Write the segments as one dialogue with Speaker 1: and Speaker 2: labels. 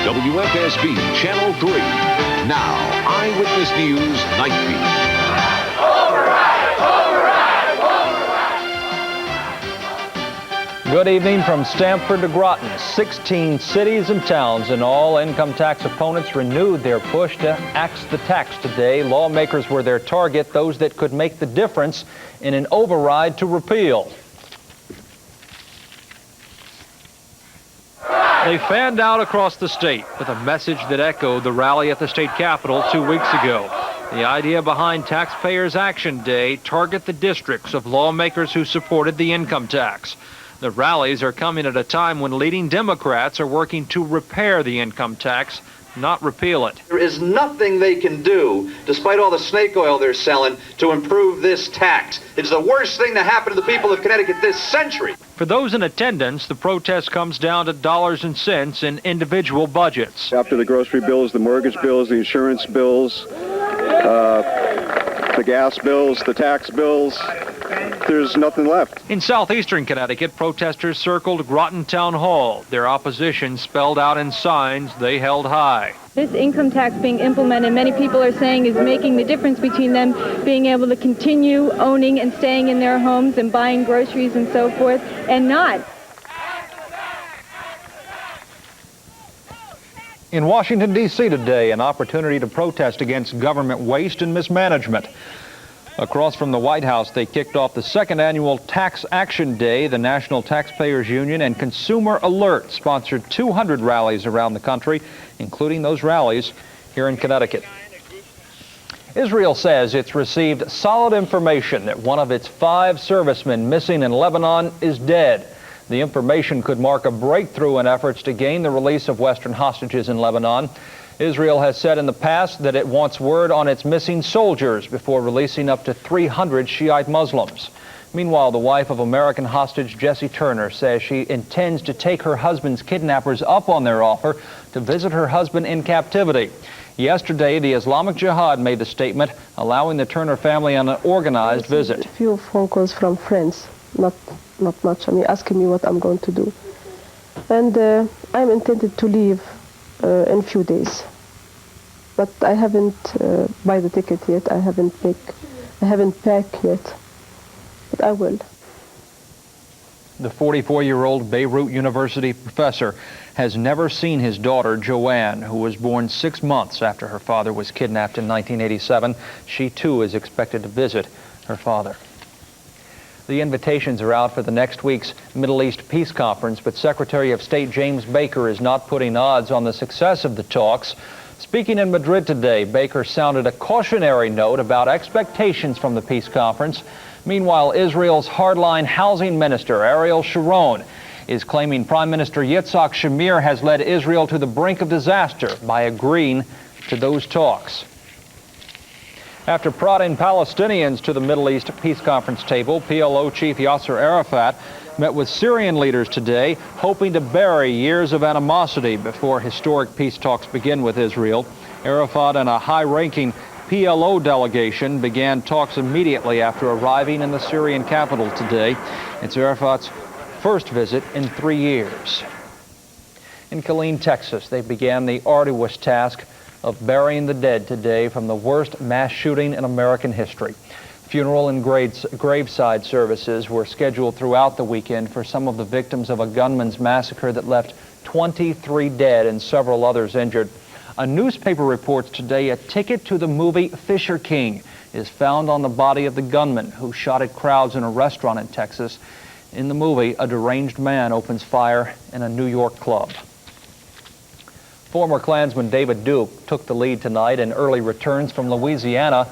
Speaker 1: WFSB Channel 3. Now, Eyewitness News NightBEAT.
Speaker 2: Good evening from Stamford to Groton. 16 cities and towns in all. Income tax opponents renewed their push to axe the tax today. Lawmakers were their target, those that could make the difference in an override to repeal. They fanned out across the state with a message that echoed the rally at the state capitol 2 weeks ago. The idea behind Taxpayers Action Day: target the districts of lawmakers who supported the income tax. The rallies are coming at a time when leading Democrats are working to repair the income tax, not repeal it.
Speaker 3: There is nothing they can do, despite all the snake oil they're selling, to improve this tax. It's the worst thing to happen to the people of Connecticut this century.
Speaker 2: For those in attendance, the protest comes down to dollars and cents in individual budgets.
Speaker 4: After the grocery bills, the mortgage bills, the insurance bills, the gas bills, the tax bills, there's nothing left.
Speaker 2: In southeastern Connecticut, protesters circled Groton Town Hall, their opposition spelled out in signs they held high.
Speaker 5: This income tax being implemented, many people are saying, is making the difference between them being able to continue owning and staying in their homes and buying groceries and so forth, and not.
Speaker 2: In Washington, D.C. today, an opportunity to protest against government waste and mismanagement. Across from the White House, they kicked off the second annual Tax Action Day. The National Taxpayers Union and Consumer Alert sponsored 200 rallies around the country, including those rallies here in Connecticut. Israel says it's received solid information that one of its 5 servicemen missing in Lebanon is dead. The information could mark a breakthrough in efforts to gain the release of Western hostages in Lebanon. Israel has said in the past that it wants word on its missing soldiers before releasing up to 300 Shiite Muslims. Meanwhile, the wife of American hostage Jessie Turner says she intends to take her husband's kidnappers up on their offer to visit her husband in captivity. Yesterday, the Islamic Jihad made the statement allowing the Turner family an organized visit.
Speaker 6: A few phone calls from friends, not much. I mean, asking me what I'm going to do. And I'm intended to leave in a few days, but I haven't buy the ticket yet. I haven't packed yet, but I will.
Speaker 2: The 44-year-old Beirut University professor has never seen his daughter Joanne, who was born 6 months after her father was kidnapped in 1987. She too is expected to visit her father. The invitations are out for the next week's Middle East Peace Conference, but Secretary of State James Baker is not putting odds on the success of the talks. Speaking in Madrid today, Baker sounded a cautionary note about expectations from the peace conference. Meanwhile, Israel's hardline housing minister, Ariel Sharon, is claiming Prime Minister Yitzhak Shamir has led Israel to the brink of disaster by agreeing to those talks. After prodding Palestinians to the Middle East Peace Conference table, PLO chief Yasser Arafat met with Syrian leaders today, hoping to bury years of animosity before historic peace talks begin with Israel. Arafat and a high-ranking PLO delegation began talks immediately after arriving in the Syrian capital today. It's Arafat's first visit in 3 years. In Killeen, Texas, they began the arduous task of burying the dead today from the worst mass shooting in American history. Funeral and graveside services were scheduled throughout the weekend for some of the victims of a gunman's massacre that left 23 dead and several others injured. A newspaper reports today a ticket to the movie Fisher King is found on the body of the gunman who shot at crowds in a restaurant in Texas. In the movie, a deranged man opens fire in a New York club. Former Klansman David Duke took the lead tonight in early returns from Louisiana.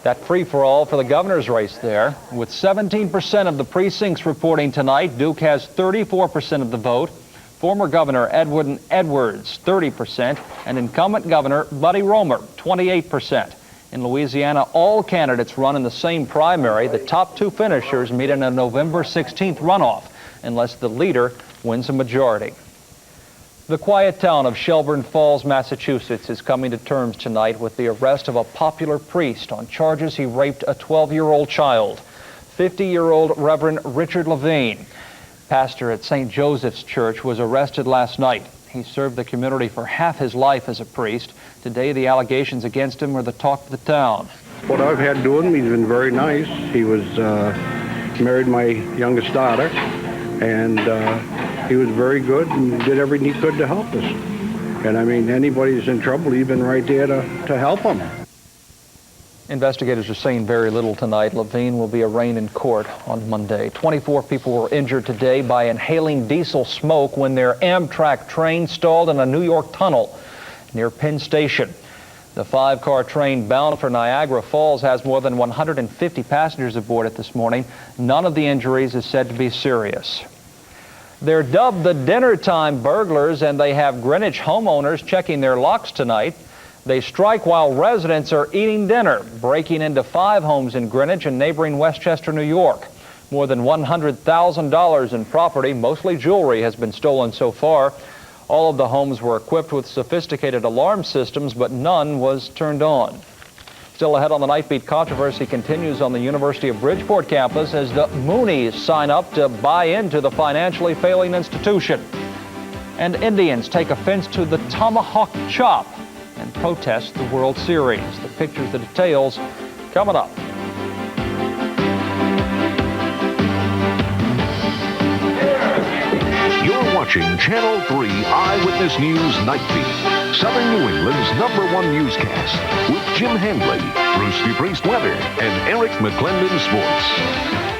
Speaker 2: That free-for-all for the governor's race there. With 17% of the precincts reporting tonight, Duke has 34% of the vote. Former Governor Edwin Edwards, 30%, and incumbent Governor Buddy Roemer, 28%. In Louisiana, all candidates run in the same primary. The top 2 finishers meet in a November 16th runoff, unless the leader wins a majority. The quiet town of Shelburne Falls, Massachusetts is coming to terms tonight with the arrest of a popular priest on charges he raped a 12-year-old child. 50-year-old Reverend Richard Levine, pastor at St. Joseph's Church, was arrested last night. He served the community for half his life as a priest. Today, the allegations against him are the talk of the town.
Speaker 7: What I've had doing him, he's been very nice. He was married my youngest daughter, and he was very good and did everything he could to help us. And I mean, anybody's in trouble, he's been right there to help them.
Speaker 2: Investigators are saying very little tonight. Levine will be arraigned in court on Monday. 24 people were injured today by inhaling diesel smoke when their Amtrak train stalled in a New York tunnel near Penn Station. The 5-car train bound for Niagara Falls has more than 150 passengers aboard it this morning. None of the injuries is said to be serious. They're dubbed the dinner time burglars, and they have Greenwich homeowners checking their locks tonight. They strike while residents are eating dinner, breaking into 5 homes in Greenwich and neighboring Westchester, New York. More than $100,000 in property, mostly jewelry, has been stolen so far. All of the homes were equipped with sophisticated alarm systems, but none was turned on. Still ahead on the NightBEAT, controversy continues on the University of Bridgeport campus as the Moonies sign up to buy into the financially failing institution. And Indians take offense to the tomahawk chop and protest the World Series. The pictures, the details, coming up.
Speaker 1: You're watching Channel 3 Eyewitness News NightBEAT, Southern New England's #1 newscast, with Jim Handley, Bruce DePriest weather, and Eric McClendon sports.